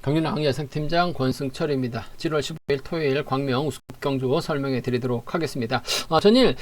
경륜왕 예상팀장 권승철입니다. 7월 15일 토요일 광명 우스컵 경주 설명해 드리도록 하겠습니다. 전일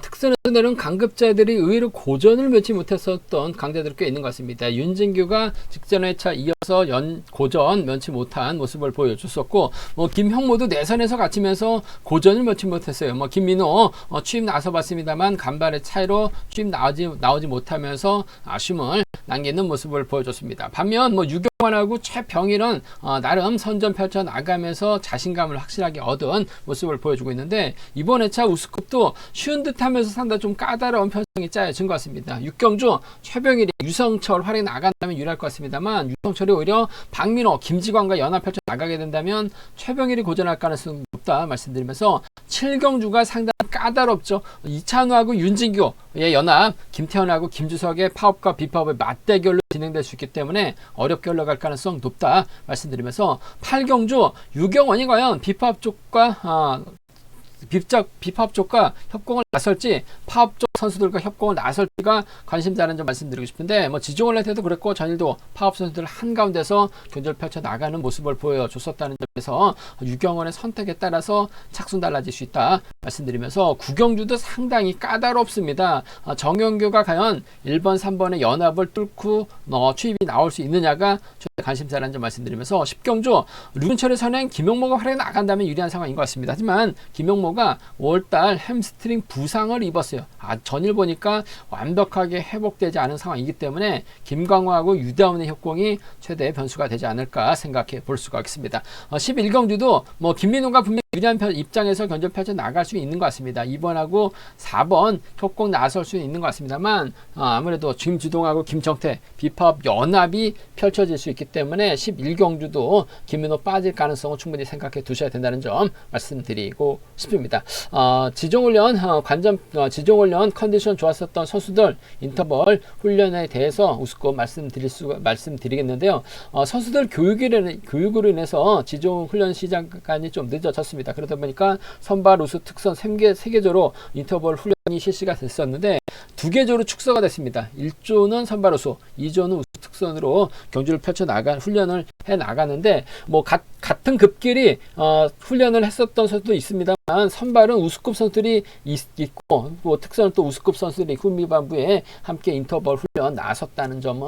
특선에서 내려온 강급자들이 의외로 고전을 면치 못했었던 강자들 꽤 있는 것 같습니다. 윤진규가 직전 회차 이어서 고전 면치 못한 모습을 보여줬었고, 김형모도 내선에서 갇히면서 고전을 면치 못했어요. 김민호 취임 나서봤습니다만 간발의 차이로 취임 나오지 못하면서 아쉬움을 남기는 모습을 보여줬습니다. 반면 유경환하고 최병일은 나름 선전 펼쳐 나가면서 자신감을 확실하게 얻은 모습을 보여주고 있는데, 이번 회차 우스컵도 쉬운 듯하면서 상당히 좀 까다로운 편성이 짜여진 것 같습니다. 육경주 최병일이 유성철 활약이 나간다면 유리할 것 같습니다만, 유성철이 오히려 박민호, 김지광과 연합 펼쳐 나가게 된다면 최병일이 고전할 가능성이 높다 말씀드리면서, 7경주가 상당히 까다롭죠. 이찬우하고 윤진규의 연합, 김태현하고 김주석의 파업과 비파업의 맞대결로 진행될 수 있기 때문에 어렵게 흘러갈 가능성 높다 말씀드리면서, 8경주 유경원이 과연 비파업 쪽과 협공을 나설지, 파업 쪽 선수들과 협공을 나설지가 관심사라는 점 말씀드리고 싶은데, 지종원래 때도 그랬고 전일도 파업 선수들 한가운데서 견제를 펼쳐 나가는 모습을 보여줬었다는 점에서 유경원의 선택에 따라서 착순 달라질 수 있다 말씀드리면서, 9경주도 상당히 까다롭습니다. 정영규가 과연 1번, 3번의 연합을 뚫고 추입이 나올 수 있느냐가 관심사라는 점 말씀드리면서, 10경주 류근철의 선행 김용모가 활약에 나간다면 유리한 상황인 것 같습니다. 하지만 김용모가 5월달 햄스트링 부상을 입었어요. 전일 보니까 완벽하게 회복되지 않은 상황이기 때문에 김광호하고 유다운의 협공이 최대의 변수가 되지 않을까 생각해 볼 수가 있습니다. 11경주도 김민호가 분명히 유리한 입장에서 견제 펼쳐 나갈 수 있는 것 같습니다. 2번하고 4번 협공 나설 수 있는 것 같습니다만, 아무래도 김주동하고 김정태 비파업 연합이 펼쳐질 수 있기 때문에 11경주도 김민호 빠질 가능성을 충분히 생각해 두셔야 된다는 점 말씀드리고 싶습니다. 지종훈련 컨디션 좋았었던 선수들 인터벌 훈련에 대해서 우스컵 말씀드리겠는데요. 선수들 교육으로 인해서 지종 훈련 시간이 좀 늦어졌습니다. 그러다 보니까 선발, 우수, 특선 3개조로 인터벌 훈련이 실시가 됐었는데, 2개조로 축소가 됐습니다. 1조는 선발, 우수, 2조는 우수, 특선으로 경주를 펼쳐 훈련을 해 나가는데, 같은 급끼리 훈련을 했었던 선수도 있습니다만, 선발은 우수급 선수들이 있고 특선은 또 우수급 선수들이 후미반부에 함께 인터벌 훈련 나섰다는 점은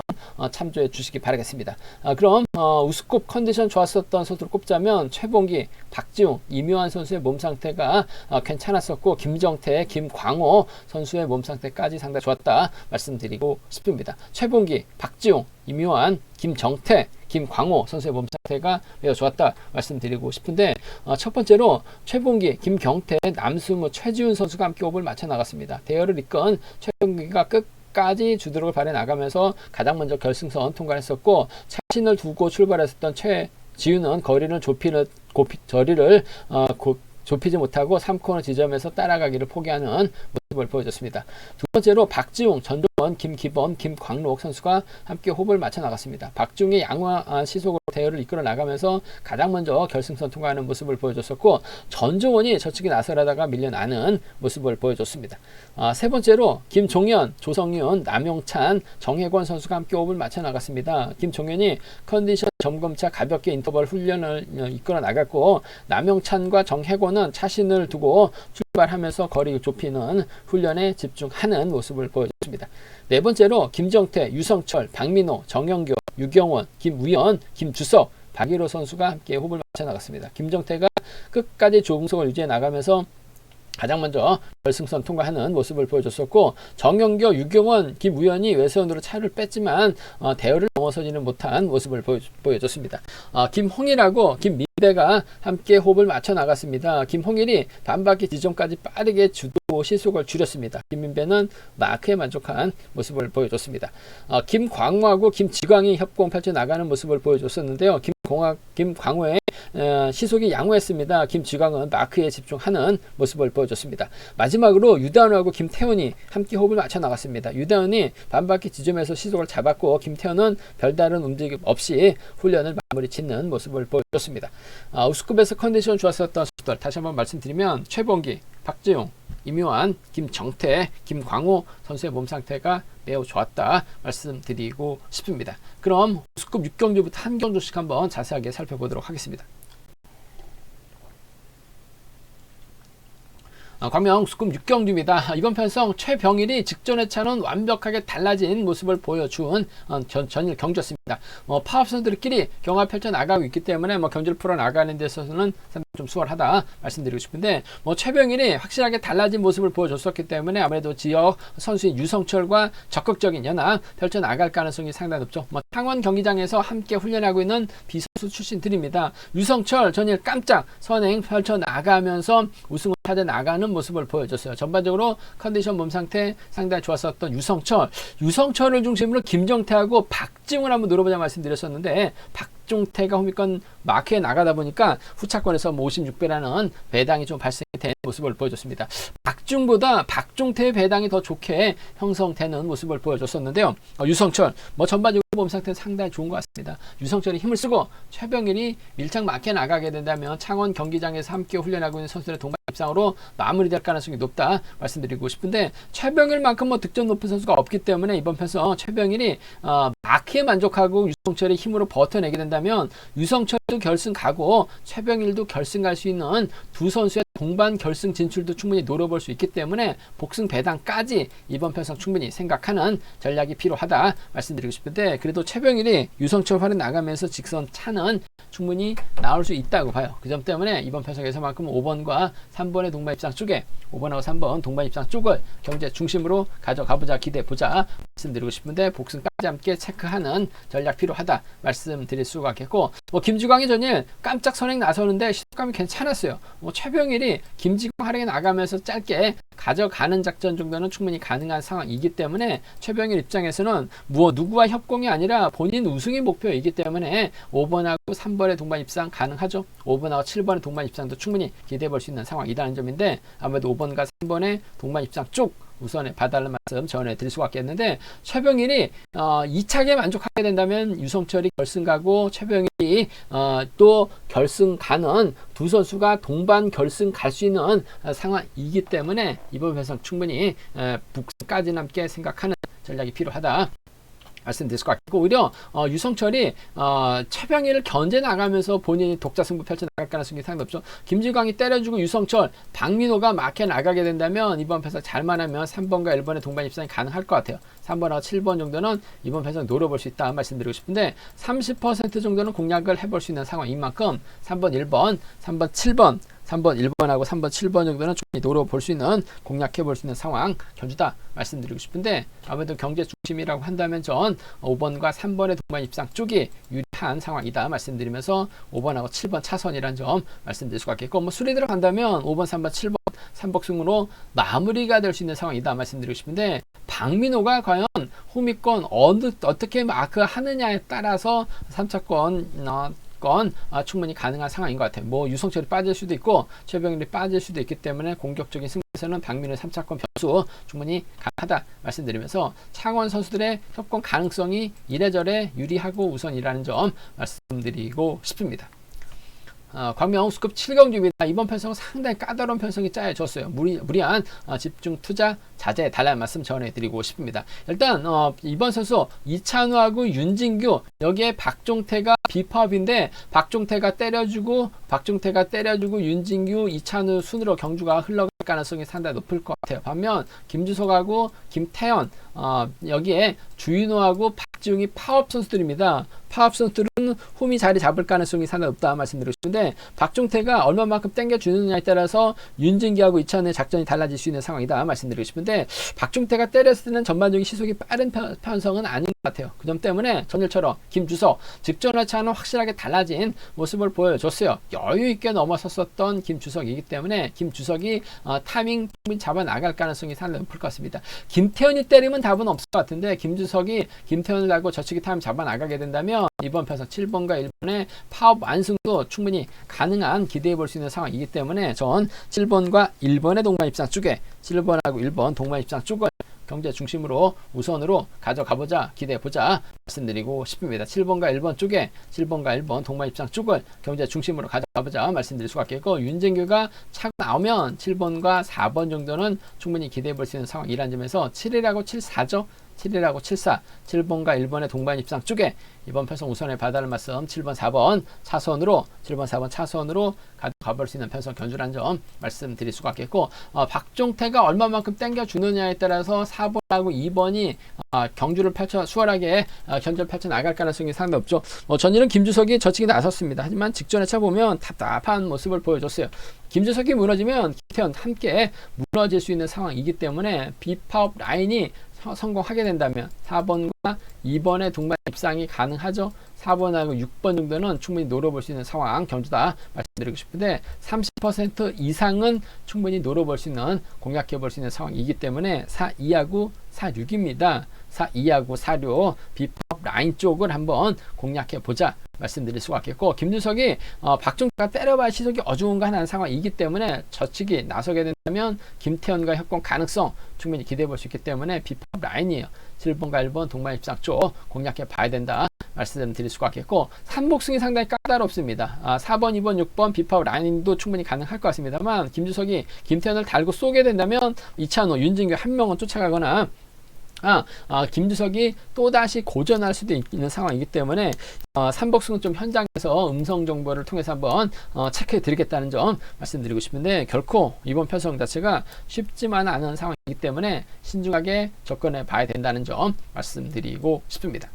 참조해 주시기 바라겠습니다. 그럼 우수급 컨디션 좋았었던 선수를 꼽자면 최봉기, 박지웅, 이묘한 선수의 몸 상태가 괜찮았었고, 김정태, 김광호 선수의 몸 상태까지 상당히 좋았다 말씀드리고 싶습니다. 최봉기, 박지웅, 이묘한, 김정태, 김광호 선수의 몸 상태가 매우 좋았다 말씀드리고 싶은데, 첫 번째로 최봉기, 김경태, 남승우, 최지훈 선수가 함께 호흡을 맞춰 나갔습니다. 대열을 이끈 최봉기가 끝까지 주도력을 발휘해 나가면서 가장 먼저 결승선 통과했었고, 자신을 두고 출발했었던 최지훈은 거리를 좁히지 못하고 3코너 지점에서 따라가기를 포기하는 모습을 보여줬습니다. 두 번째로 박지웅, 전종원, 김기범, 김광록 선수가 함께 호흡을 맞춰 나갔습니다. 박지웅의 양호한 시속으로 대열을 이끌어 나가면서 가장 먼저 결승선 통과하는 모습을 보여줬었고, 전종원이 저측에 나서려다가 밀려나는 모습을 보여줬습니다. 세 번째로 김종현, 조성윤, 남용찬, 정혜권 선수가 함께 호흡을 맞춰 나갔습니다. 김종현이 컨디션 점검차 가볍게 인터벌 훈련을 이끌어 나갔고, 남용찬과 정혜권은 차신을 두고 출발하면서 거리 좁히는 훈련에 집중하는 모습을 보여줬습니다. 네 번째로 김정태, 유성철, 박민호, 정영규, 유경원, 김우연, 김주석, 박일호 선수가 함께 호흡을 맞춰 나갔습니다. 김정태가 끝까지 조응성을 유지해 나가면서 가장 먼저 결승선 통과하는 모습을 보여줬었고, 정영규, 유경원, 김우연이 외선으로 차를 뺐지만 대열을 넘어서지는 못한 모습을 보여줬습니다. 김홍일하고 김민배가 함께 호흡을 맞춰 나갔습니다. 김홍일이 반바퀴 지점까지 빠르게 주도 시속을 줄였습니다. 김민배는 마크에 만족한 모습을 보여줬습니다. 김광호하고 김지광이 협공 펼쳐 나가는 모습을 보여줬었는데요. 김광호의 시속이 양호했습니다. 김지광은 마크에 집중하는 모습을 보여줬습니다. 마지막으로 유다은하고 김태훈이 함께 호흡을 맞춰 나갔습니다. 유다은이 반바퀴 지점에서 시속을 잡았고, 김태훈은 별다른 움직임 없이 훈련을 마무리 짓는 모습을 보여줬습니다. 우스컵에서 컨디션 좋았었던 선수들 다시 한번 말씀드리면, 최봉기, 박지웅, 임요한, 김정태, 김광호 선수의 몸 상태가 매우 좋았다 말씀드리고 싶습니다. 그럼 우승급 6경주부터 한 경주씩 한번 자세하게 살펴보도록 하겠습니다. 광명 우승급 6경주입니다. 이번 편성 최병일이 직전의 차는 완벽하게 달라진 모습을 보여준 전일 경주였습니다. 파업 선수들끼리 경합 펼쳐 나가고 있기 때문에 경주를 풀어 나가는 데 있어서는 상당히 좀 수월하다 말씀드리고 싶은데 최병일이 확실하게 달라진 모습을 보여줬었기 때문에 아무래도 지역 선수인 유성철과 적극적인 연합 펼쳐 나갈 가능성이 상당히 높죠. 창원 경기장에서 함께 훈련하고 있는 비선수 출신들입니다. 유성철 전일 깜짝 선행 펼쳐 나가면서 우승을 찾아 나가는 모습을 보여줬어요. 전반적으로 컨디션 몸 상태 상당히 좋았었던 유성철을 중심으로 김정태하고 박지웅을 한번 노려보자 말씀드렸었는데 박종태가 호미권 마크에 나가다 보니까 후차권에서 56배라는 배당이 좀 발생이 된 모습을 보여줬습니다. 박중보다 박종태의 배당이 더 좋게 형성되는 모습을 보여줬었는데요. 유성철 전반적으로 몸 상태는 상당히 좋은 것 같습니다. 유성철이 힘을 쓰고 최병일이 밀착 마크에 나가게 된다면 창원 경기장에서 함께 훈련하고 있는 선수들의 동반 입상으로 마무리될 가능성이 높다 말씀드리고 싶은데 최병일만큼 득점 높은 선수가 없기 때문에 이번 편에서 최병일이 마크에 만족하고 유성철의 힘으로 버텨내게 된다면 유성철도 결승 가고 최병일도 결승 갈 수 있는 두 선수의 동반 결승 진출도 충분히 노려볼 수 있기 때문에 복승 배당까지 이번 편성 충분히 생각하는 전략이 필요하다 말씀드리고 싶은데 그래도 최병일이 유성철 활에 나가면서 직선 차는 충분히 나올 수 있다고 봐요. 그 점 때문에 이번 편성에서만큼 5번과 3번의 동반 입상 쪽에 5번하고 3번 동반 입상 쪽을 경제 중심으로 가져가보자 기대해보자 말씀드리고 싶은데 복승까지 함께 체크하는 전략 필요하다 말씀드릴 수가 있겠고 김지광이 전일 깜짝 선행 나서는데 시도감이 괜찮았어요. 최병일이 김지광 활약에 나가면서 짧게 가져가는 작전 정도는 충분히 가능한 상황이기 때문에 최병일 입장에서는 누구와 협공이 아니라 본인 우승이 목표이기 때문에 5번하고 3번의 동반 입상 가능하죠. 5번하고 7번의 동반 입상도 충분히 기대해 볼 수 있는 상황이라는 점인데 아무래도 5번과 3번의 동반 입상 쪽 우선에 봐달라는 말씀 전해드릴 수가 있겠는데 최병일이 2차게 만족하게 된다면 유성철이 결승 가고 최병일이 또 결승 가는 두 선수가 동반 결승 갈 수 있는 상황이기 때문에 이번 편성 충분히 북까지 함께 생각하는 전략이 필요하다 말씀드릴 것 같고 오히려 유성철이 최병일을 견제 나가면서 본인이 독자 승부 펼쳐 나갈 가능성이 상당히 높죠. 김지광이 때려주고 유성철, 박민호가 마크에 나가게 된다면 이번 편성 잘만하면 3번과 1번의 동반 입상이 가능할 것 같아요. 3번하고 7번 정도는 이번 편성 노려볼 수 있다 말씀드리고 싶은데 30% 정도는 공략을 해볼 수 있는 상황인 만큼 3번, 1번, 3번, 7번 3번 1번하고 3번 7번 정도는 충분히 노려볼 수 있는 공략해 볼 수 있는 상황 견주다 말씀드리고 싶은데 아무래도 경제 중심이라고 한다면 전 5번과 3번의 동반 입상 쪽이 유리한 상황이다 말씀드리면서 5번하고 7번 차선이란 점 말씀드릴 수가 있겠고 수리 들어간다면 5번 3번 7번 3복승으로 마무리가 될 수 있는 상황이다 말씀드리고 싶은데 박민호가 과연 호미권 어떻게 마크하느냐에 따라서 3차권 충분히 가능한 상황인 것 같아요. 유성철이 빠질 수도 있고 최병일이 빠질 수도 있기 때문에 공격적인 승부에서는 박민호의 3차권 변수 충분히 가능하다 말씀드리면서 창원 선수들의 협공 가능성이 이래저래 유리하고 우선이라는 점 말씀드리고 싶습니다. 광명 우승급 7경주입니다. 이번 편성은 상당히 까다로운 편성이 짜여졌어요. 무리한 집중 투자 자제 달라는 말씀 전해드리고 싶습니다. 일단 이번 선수 이찬우하고 윤진규 여기에 박종태가 비파업인데 박종태가 때려주고 윤진규 이찬우 순으로 경주가 흘러갈 가능성이 상당히 높을 것 같아요. 반면 김주석하고 김태현 여기에 주인호하고 박지웅이 파업 선수들입니다. 파업 선수들은 홈이 자리 잡을 가능성이 상당히 높다 말씀드리고 싶은데 박종태가 얼마만큼 땡겨주느냐에 따라서 윤진기하고 이찬우의 작전이 달라질 수 있는 상황이다 말씀드리고 싶은데 박종태가 때렸을 때는 전반적인 시속이 빠른 편성은 아닌 것 같아요. 그 점 때문에 전일처럼 김주석 직전의 차는 확실하게 달라진 모습을 보여줬어요. 여유있게 넘어섰었던 김주석이기 때문에 김주석이 타이밍 충분히 잡아 나갈 가능성이 상당히 높을 것 같습니다. 김태현이 때리면 답은 없을 것 같은데 김주석이 김태현을 달고 저측이 타이밍 잡아 나가게 된다면 이번 편성 7번과 1번의 파업 완승도 충분히 가능한 기대해 볼 수 있는 상황이기 때문에 전 7번과 1번의 동반 입상 쪽에 7번하고 1번 동반 입상 쪽을 경제 중심으로 우선으로 가져가보자, 기대해보자 말씀드리고 싶습니다. 7번과 1번 쪽에 7번과 1번 동반 입상 쪽을 경제 중심으로 가져가보자 말씀드릴 수가 있겠고, 윤진규가 차고 나오면 7번과 4번 정도는 충분히 기대해볼 수 있는 상황이라는 점에서 7이라고 74죠. 7이라고 74, 7번과 1번의 동반 입상 쪽에 이번 편성 우선에 봐달라는 말씀, 7번 4번 차선으로 7번 4번 차선으로 가볼 수 있는 편성 견주라는 점 말씀드릴 수가 있겠고, 박종태가 얼마만큼 땡겨주느냐에 따라서 4번하고 2번이 경주를 펼쳐 수월하게 견주를 펼쳐 나갈 가능성이 상당히 높죠. 전일은 김주석이 저치기 나섰습니다. 하지만 직전에 차보면 답답한 모습을 보여줬어요. 김주석이 무너지면 김태현 함께 무너질 수 있는 상황이기 때문에 비파업 라인이 성공하게 된다면 4번과 2번의 동반 입상이 가능하죠. 4번하고 6번 정도는 충분히 노려볼 수 있는 상황 경주다 말씀드리고 싶은데, 30% 이상은 충분히 노려볼 수 있는, 공략해 볼 수 있는 상황이기 때문에 4.2하고 4.6입니다. 4.2하고 4.6 비법 라인 쪽을 한번 공략해 보자 말씀드릴 수가 있겠고, 김주석이 박종태가 때려봐야 시속이 어중간가 하는 상황이기 때문에 저치기 나서게 된다면 김태현과 협공 가능성 충분히 기대해 볼 수 있기 때문에 비법 라인이에요. 7번과 1번 동반 입상 쪽 공략해 봐야 된다 말씀드릴 수가 있겠고, 삼복승이 상당히 까다롭습니다. 4번, 2번, 6번 비법 라인도 충분히 가능할 것 같습니다만, 김주석이 김태현을 달고 쏘게 된다면 이찬호, 윤진규 한 명은 쫓아가거나 김주석이 또다시 고전할 수도 있는 상황이기 때문에 삼복승은 좀 현장에서 음성 정보를 통해서 한번 체크해 드리겠다는 점 말씀드리고 싶은데, 결코 이번 편성 자체가 쉽지만 않은 상황이기 때문에 신중하게 접근해 봐야 된다는 점 말씀드리고 싶습니다.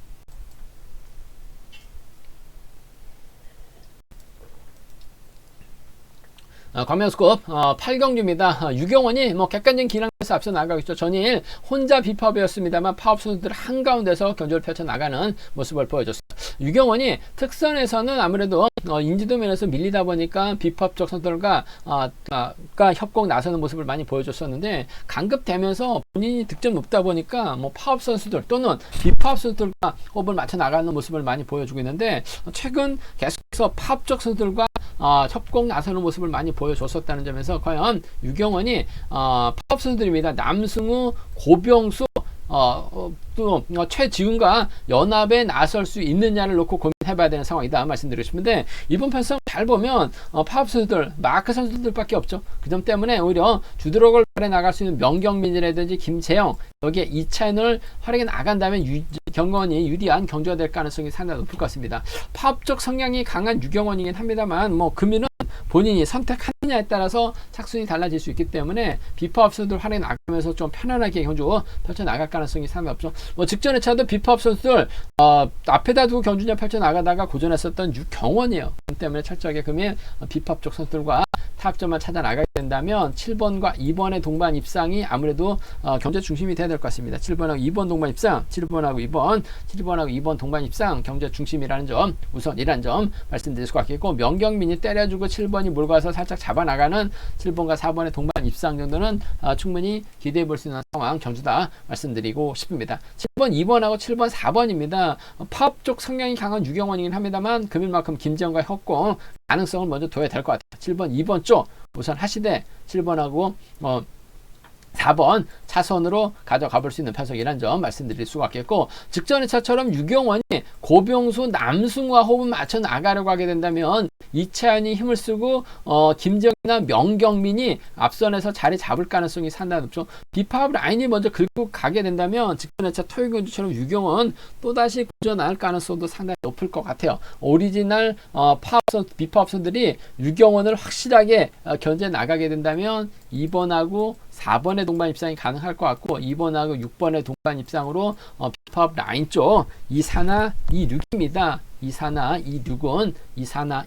광명스급 8경주입니다. 유경원이 객관적인 기량에서 앞서 나가고 있죠. 전일 혼자 비파업이었습니다만 파업 선수들 한가운데서 견주를 펼쳐나가는 모습을 보여줬어요. 유경원이 특선에서는 아무래도 인지도 면에서 밀리다 보니까 비파업적 선수들과 협곡 나서는 모습을 많이 보여줬었는데, 강급되면서 본인이 득점 높다 보니까 파업 선수들 또는 비파업 선수들과 호흡을 맞춰 나가는 모습을 많이 보여주고 있는데, 최근 계속해서 파업적 선수들과 협곡 나서는 모습을 많이 보여줬었다는 점에서 과연 유경원이 파업 선수들입니다. 남승우, 고병수, 또 최지훈과 연합에 나설 수 있느냐를 놓고 고민해봐야 되는 상황이다 말씀드리고 싶은데, 이번 편성 잘 보면 파업 선수들, 마크 선수들밖에 없죠. 그 점 때문에 오히려 주드록을 활용해 나갈 수 있는 명경민이라든지 김재영, 여기에 이찬을 활용해 나간다면 경건이 유리한 경주가 될 가능성이 상당히 높을 것 같습니다. 파업적 성향이 강한 유경원이긴 합니다만, 금일은 본인이 선택하느냐에 따라서 착순이 달라질 수 있기 때문에 비파업 선수들 활용해 나가면서 좀 편안하게 경주 펼쳐 나갈 가능성이 상당히 없죠. 직전에 차도 비파업 선수들 앞에다 두고 경주냐 펼쳐 나가다가 고전했었던 유경원이에요. 그 때문에 철저하게 금일 비파업 쪽 선수들과 타협점만 찾아 나가게 된다면 7번과 2번의 동반 입상이 아무래도 경제 중심이 돼야 될 것 같습니다. 7번하고 2번 동반 입상, 7번하고 2번 동반 입상 경제 중심이라는 점, 우선이라는 점 말씀드릴 수가 있겠고, 명경민이 때려주고 7번이 몰고 와서 살짝 잡아나가는 7번과 4번의 동반 입상 정도는 충분히 기대해 볼 수 있는 상황 경주다 말씀드리고 싶습니다. 7번, 2번하고 7번, 4번입니다. 파업 쪽 성향이 강한 유경원이긴 합니다만, 금일만큼 김재영과 협공 가능성을 먼저 둬야 될 것 같아요. 7번, 2번 쪽 우선 하시되 7번하고 4번 차선으로 가져가 볼 수 있는 편성이라는 점 말씀드릴 수가 있겠고, 직전의 차처럼 유경원이 고병수, 남승우와 호흡을 맞춰 나가려고 하게 된다면 이채연이 힘을 쓰고 김정이나 명경민이 앞선에서 자리 잡을 가능성이 상당히 높죠. 비파업 라인이 먼저 긁고 가게 된다면 직전의 차 토요경주처럼 유경원 또다시 고전할 가능성도 상당히 높을 것 같아요. 오리지널 비파업선들이 유경원을 확실하게 견제 나가게 된다면 2번하고 4번의 동반 입상이 가능할 것 같고, 2번하고 6번의 동반 입상으로 비파업 라인 쪽 2,4나 2,6입니다. 2,4나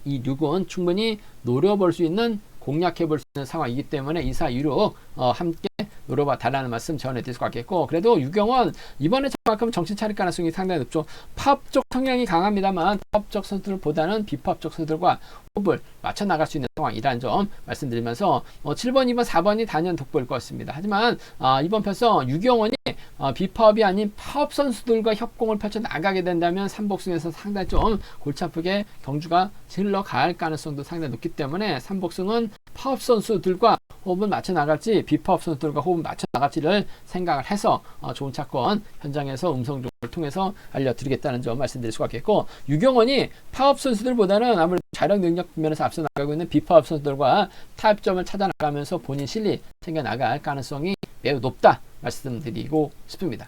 2,6은 충분히 노려볼 수 있는, 공략해 볼 수 있는 상황이기 때문에 2, 4, 2로 함께 노려봐 달라는 말씀 전해드릴 수 있겠고, 그래도 유경원 이번에 저만큼 정신 차릴 가능성이 상당히 높죠. 파업적 성향이 강합니다만 파업적 선수들보다는 비파업적 선수들과 호흡을 맞춰 나갈 수 있는 상황이라는 점 말씀드리면서 7번, 2번, 4번이 단연 돋보일 것 같습니다. 하지만 이번 편성 유경원이 비파업이 아닌 파업 선수들과 협공을 펼쳐 나가게 된다면 삼복승에서 상당히 좀 골치 아프게 경주가 흘러갈 가능성도 상당히 높기 때문에 삼복승은 파업 선수들과 호흡을 맞춰 나갈지 비파업 선수들과 호흡을 맞춰 나갈지를 생각을 해서 좋은 차권 현장에서 음성 조언을 통해서 알려드리겠다는 점 말씀드릴 수가 있겠고, 유경원이 파업 선수들보다는 아무래도 자력 능력 면에서 앞서 나가고 있는 비파업 선수들과 타협점을 찾아 나가면서 본인 실리 챙겨 나갈 가능성이 매우 높다 말씀드리고 싶습니다.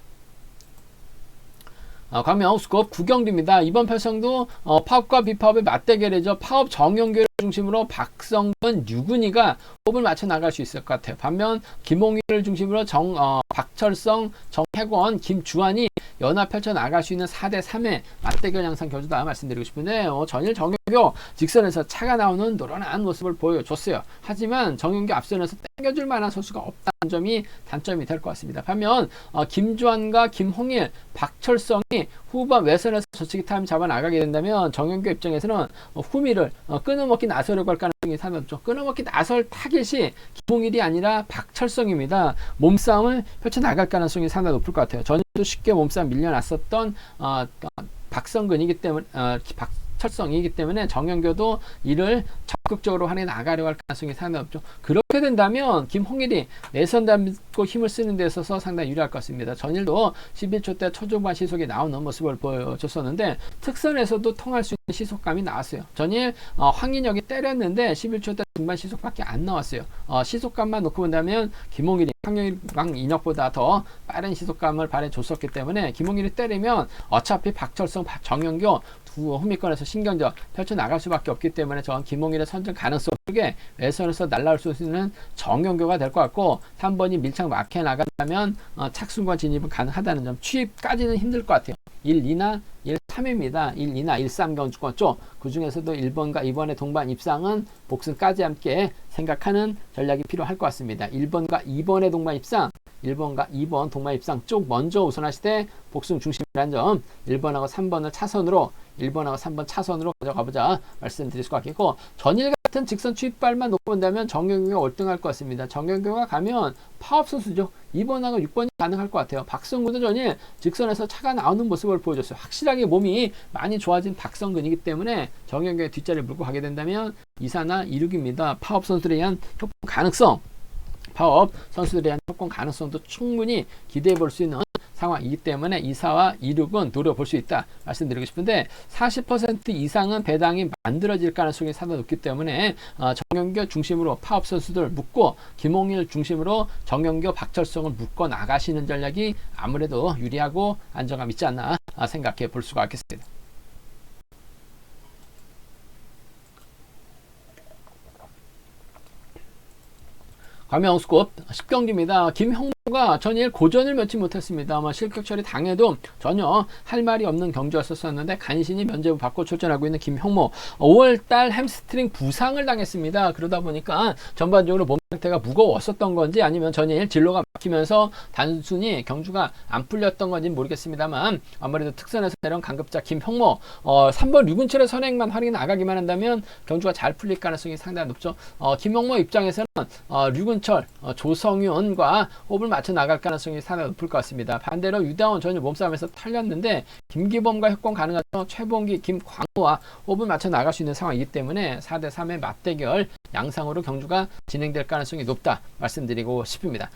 광명 스코어 구경주입니다. 이번 편성도 파업과 비파업의 맞대결이죠. 파업 정영규를 중심으로 박성근, 유근희가 호흡을 맞춰 나갈 수 있을 것 같아요. 반면 김홍일을 중심으로 박철성, 정혜권, 김주환이 연합 펼쳐 나갈 수 있는 4대3의 맞대결 양상 교주다 말씀드리고 싶은데, 전일 정영규 직선에서 차가 나오는 노련한 모습을 보여줬어요. 하지만 정영규 앞선에서 땡겨줄 만한 선수가 없다는 점이 단점이 될 것 같습니다. 반면 김주환과 김홍일, 박철성이 후반 외선에서 저치기 타임 잡아 나가게 된다면 정영규 입장에서는 후미를 끊어먹기 나서려고 할 가능성이 상당히 끊어먹기 나설 타겟이 김홍일이 아니라 박철성입니다. 몸싸움을 펼쳐 나갈 가능성이 상당히 높을 것 같아요. 전에도 쉽게 몸싸움 밀려났었던 박성근이기 때문에 박철성이기 때문에 정영규도 이를 적극적으로 하내 나가려고 할 가능성이 상당히 높죠. 그렇게 된다면 김홍일이 내선 담고 힘을 쓰는 데 있어서 상당히 유리할 것 같습니다. 전일도 11초 때 초중반 시속이 나오는 모습을 보여줬었는데 특선에서도 통할 수 있는 시속감이 나왔어요. 전일 황인혁이 때렸는데 11초 때 중반 시속밖에 안 나왔어요. 시속감만 놓고 본다면 김홍일이 황인혁보다 더 빠른 시속감을 발휘해줬었기 때문에 김홍일이 때리면 어차피 박철성, 정영규 두 후미권에서 신경전 펼쳐나갈 수밖에 없기 때문에 저는 김홍일의 선전 가능성 속에 외선에서 날라올 수 있는 정영규가 될 것 같고, 3번이 밀착 막혀 나간다면 착순과 진입은 가능하다는 점, 취입까지는 힘들 것 같아요. 1, 2나 1, 3입니다. 1, 2나 1, 3 경주권 쪽, 그 중에서도 1번과 2번의 동반 입상은 복승까지 함께 생각하는 전략이 필요할 것 같습니다. 1번과 2번의 동반 입상, 1번과 2번 동반 입상 쪽 먼저 우선하시되 복승 중심이라는 점, 1번하고 3번을 차선으로 1번하고 3번 차선으로 가져가보자 말씀드릴 수가 있겠고, 전일 같은 직선 취입발만 놓고 본다면 정영규가 월등할 것 같습니다. 정영규가 가면 파업 선수죠. 2번하고 6번이 가능할 것 같아요. 박성근도 전일 직선에서 차가 나오는 모습을 보여줬어요. 확실하게 몸이 많이 좋아진 박성근이기 때문에 정영규의 뒷자리를 물고 가게 된다면 2사나 2륙입니다. 파업 선수들에 의한 협공 가능성, 파업 선수들에 대한 협공 가능성도 충분히 기대해 볼 수 있는 상황이기 때문에 2사와 2륙은 노려볼 수 있다 말씀드리고 싶은데, 40% 이상은 배당이 만들어질 가능성이 상당히 높기 때문에 정영규 중심으로 파업 선수들 묶고 김홍일 중심으로 정영규, 박철성을 묶어 나가시는 전략이 아무래도 유리하고 안정감 있지 않나 생각해 볼 수가 있겠습니다. 광명스콥 10경기입니다. 김형모가 전일 고전을 맺지 못했습니다. 실격 처리 당해도 전혀 할 말이 없는 경주였었는데 간신히 면제부 받고 출전하고 있는 김형모, 5월달 햄스트링 부상을 당했습니다. 그러다 보니까 전반적으로 몸 상태가 무거웠었던 건지 아니면 전일 진로가 막히면서 단순히 경주가 안 풀렸던 건지 모르겠습니다만, 아무래도 특선에서 내려온 강급자 김형모, 3번 류근철의 선행만 활용해 나가기만 한다면 경주가 잘 풀릴 가능성이 상당히 높죠. 김형모 입장에서는 류근철, 조성윤과 호흡을 맞춰 나갈 가능성이 상당히 높을 것 같습니다. 반대로 유다원 전일 몸싸움에서 털렸는데 김기범과 협공 가능하죠. 최봉기, 김광호와 호흡을 맞춰 나갈 수 있는 상황이기 때문에 4대3의 맞대결 양상으로 경주가 진행될 가능성이 높다 말씀드리고 싶습니다.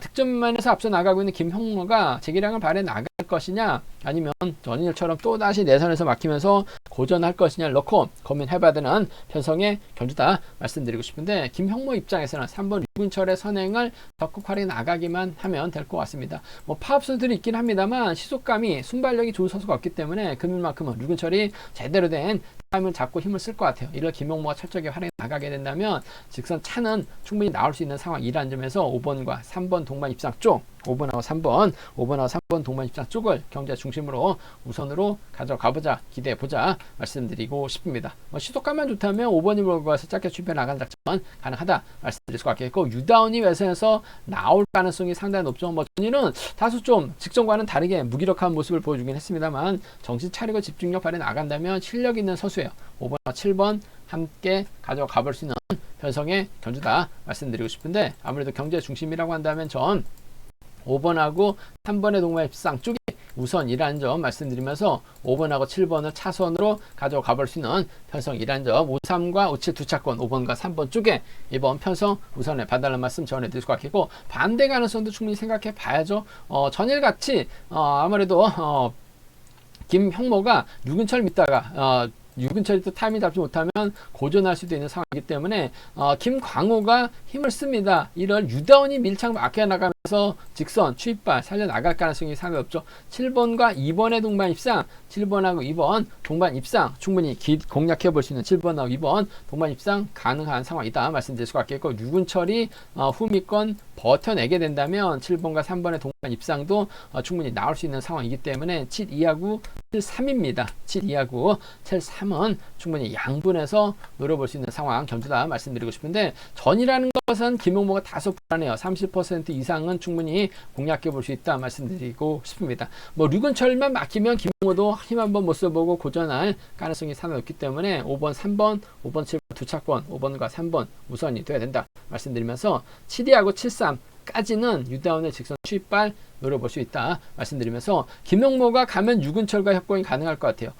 득점면에서 앞서 나가고 있는 김형모가 재기량을 발휘해 나갈 것이냐, 아니면 전일처럼 또다시 내선에서 막히면서 고전할 것이냐를 넣고 고민해봐야 되는 편성의 경주다 말씀드리고 싶은데, 김형모 입장에서는 3번 류근철의 선행을 적극 활용해 나가기만 하면 될 것 같습니다. 파업 선수들이 있긴 합니다만 시속감이 순발력이 좋은 선수가 없기 때문에 금일만큼은 류근철이 제대로 된 타임을 잡고 힘을 쓸 것 같아요. 이를 김형모가 철저하게 활용해 나가게 된다면 직선 차는 충분히 나올 수 있는 상황이라는 점에서 5번과 3번 동반 입상 쪽, 5번하고 3번 동반 입상 쪽을 경제 중심으로 우선으로 가져가보자, 기대해보자 말씀드리고 싶습니다. 시속감만 좋다면 5번이 몰고 가서 짧게 출입해 나가는 작전 가능하다 말씀드릴 수가 있겠고, 유다운이 외선에서 나올 가능성이 상당히 높죠. 전일은 다소 좀 직전과는 다르게 무기력한 모습을 보여주긴 했습니다만 정신 차리고 집중력 발휘 나간다면 실력 있는 선수예요. 5번과 7번 함께 가져가 볼 수 있는 편성의 경주다 말씀드리고 싶은데, 아무래도 경제 중심이라고 한다면 전 5번하고 3번의 동반 입상 쪽이 우선이라는 점 말씀드리면서 5번하고 7번을 차선으로 가져가 볼 수 있는 편성이라는 점, 53과 57 두 차권 5번과 3번 쪽에 이번 편성 우선에 봐달라는 말씀 전해드릴 것 같고, 반대 가능성도 충분히 생각해 봐야죠. 전일같이 아무래도 김형모가 유근철 믿다가 유근철이 또 타이밍 잡지 못하면 고전할 수도 있는 상황이기 때문에 김광호가 힘을 씁니다. 이런 유다원이 밀착 맡겨나가면서 직선 추입발 살려나갈 가능성이 상당히 높죠. 7번과 2번의 동반 입상, 7번하고 2번 동반 입상 충분히 공략해 볼 수 있는 7번하고 2번 동반 입상 가능한 상황이다 말씀드릴 수가 있겠고, 유근철이 후미권 버텨내게 된다면 7번과 3번의 동반 입상도 충분히 나올 수 있는 상황이기 때문에 7-2하고 7-3입니다. 7-2하고 7-3은 충분히 양분해서 노려볼 수 있는 상황 견주다 말씀드리고 싶은데, 전이라는 것은 김용모가 다소 불안해요. 30% 이상은 충분히 공략해 볼 수 있다 말씀드리고 싶습니다. 뭐 류근철만 막히면 김용모도 힘 한번 못 써보고 고전할 가능성이 상당히 높기 때문에 5번, 3번, 5번, 7번 두 차권 5번과 3번 우선이 돼야 된다 말씀드리면서 7-2하고 7-3까지는 유다운의 직선 추입발 노려볼 수 있다 말씀드리면서, 김용모가 가면 유근철과 협공이 가능할 것 같아요.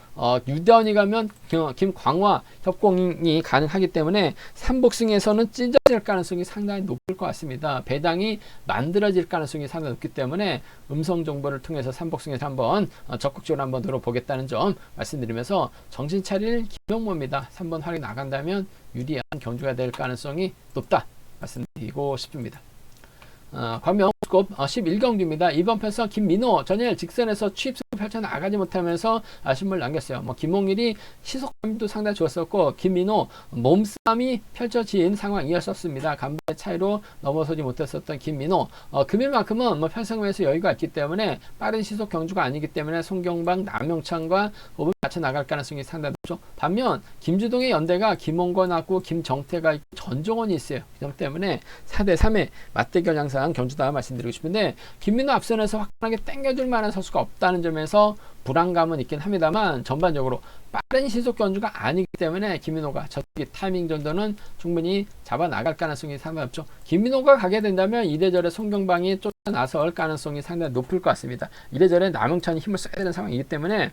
유다운이 가면 김광화 협공이 가능하기 때문에 삼복승에서는 찢어질 가능성이 상당히 높을 것 같습니다. 배당이 만들어질 가능성이 상당히 높기 때문에 음성 정보를 통해서 삼복승에서 한번 적극적으로 한번 노려보겠다는 점 말씀드리면서, 정신 차릴 김용모입니다. 3번 활이 나간다면 유리한 경주가 될 가능성이 높다 말씀드리고 싶습니다. 관명스콥 11경주입니다. 이번 편성 김민호 전일 직선에서 취입승 펼쳐나가지 못하면서 아쉬움을 남겼어요. 김홍일이 시속감도 상당히 좋았었고, 김민호 몸싸움이 펼쳐진 상황이었었습니다. 간발의 차이로 넘어서지 못했었던 김민호, 금일만큼은 편성에서 여유가 있기 때문에 빠른 시속 경주가 아니기 때문에 송경방, 남영찬과 호흡을 맞춰 나갈 가능성이 상당히 높죠. 반면 김주동의 연대가 김홍건하고 김정태가 있고 전종원이 있어요. 그렇기 때문에 4대3의 맞대결 양상 경주다 말씀드리고 싶은데, 김민호 앞선에서 확실하게 땡겨줄 만한 선수가 없다는 점에서 불안감은 있긴 합니다만, 전반적으로 빠른 시속 경주가 아니기 때문에 김민호가 저기 타이밍 정도는 충분히 잡아 나갈 가능성이 상당히 높죠. 김민호가 가게 된다면 이래저래 송경방이 쫓아 나설 가능성이 상당히 높을 것 같습니다. 이래저래 남영찬이 힘을 써야 되는 상황이기 때문에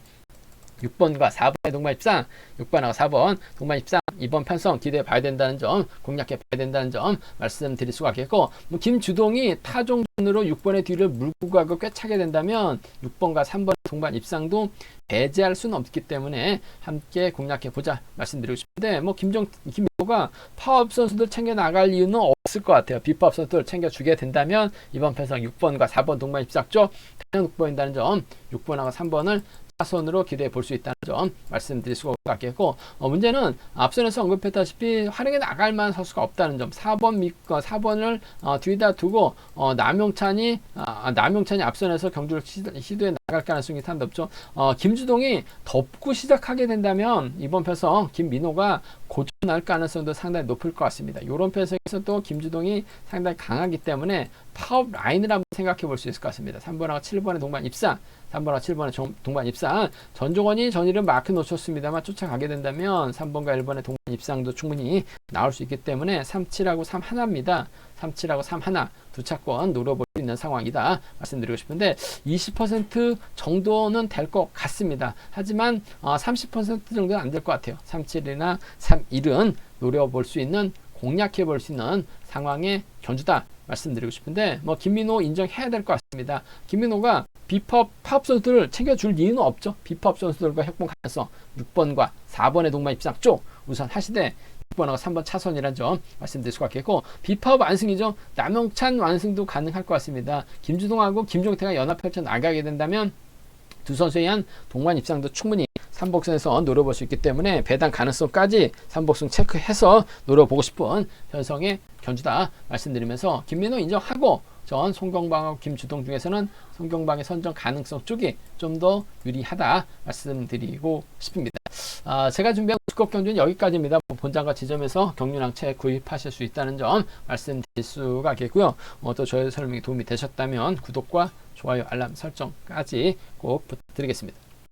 6번과 4번의 동반 입상, 6번하고 4번 동반 입상 이번 편성 기대해 봐야 된다는 점, 공략해 봐야 된다는 점 말씀드릴 수가 있겠고, 김주동이 타종전으로 6번의 뒤를 물고 가고 꿰차게 된다면 6번과 3번의 동반 입상도 배제할 수는 없기 때문에 함께 공략해 보자 말씀드리고 싶은데, 김민호가 파업 선수들 챙겨 나갈 이유는 없을 것 같아요. 비파업 선수들 챙겨 주게 된다면 이번 편성 6번과 4번 동반 입상 쪽 가장 돋보인다는 점, 6번하고 3번을 차선으로 기대해 볼 수 있다는 점 말씀드릴 수가 없겠고, 문제는 앞선에서 언급했다시피 활용해 나갈 만한 선수가 없다는 점, 4번을 뒤에다 두고 남용찬이 앞선에서 경주를 시도해 나갈 가능성이 상당히 높죠. 김주동이 덮고 시작하게 된다면 이번 편성 김민호가 고전할 가능성도 상당히 높을 것 같습니다. 이런 편성에서 또 김주동이 상당히 강하기 때문에 파업 라인을 한번 생각해 볼 수 있을 것 같습니다. 3번하고 7번의 동반 입상, 3번하고 7번의 동반 입상, 전종원이 전일은 마크 놓쳤습니다만 쫓아가게 된다면 3번과 1번의 동반 입상도 충분히 나올 수 있기 때문에 37하고 31입니다. 37하고 31 두 차권 노려볼 수 있는 상황이다 말씀드리고 싶은데, 20% 정도는 될 것 같습니다. 하지만 30% 정도는 안 될 것 같아요. 37이나 31은 노려볼 수 있는, 공략해 볼 수 있는 상황의 견주다 말씀드리고 싶은데, 김민호 인정해야 될 것 같습니다. 김민호가 파업 선수들을 챙겨줄 이유는 없죠. 비파업 선수들과 협공 가능성 6번과 4번의 동반 입상 쪽 우선 하시되 6번하고 3번 차선이라는 점 말씀드릴 수가 있겠고, 비파업 완승이죠. 남영찬 완승도 가능할 것 같습니다. 김주동하고 김종태가 연합 펼쳐 나가게 된다면 두 선수에 의한 동반 입상도 충분히 삼복승에서 노려볼 수 있기 때문에 배당 가능성까지 삼복승 체크해서 노려보고 싶은 편성의 견주다 말씀드리면서, 김민호 인정하고 전 송경방하고 김주동 중에서는 송경방의 선정 가능성 쪽이 좀 더 유리하다 말씀드리고 싶습니다. 제가 준비한 우스컵 경주는 여기까지입니다. 본장과 지점에서 경륜항체 구입하실 수 있다는 점 말씀드릴 수가 있겠고요. 또 저의 설명이 도움이 되셨다면 구독과 좋아요, 알람 설정까지 꼭 부탁드리겠습니다.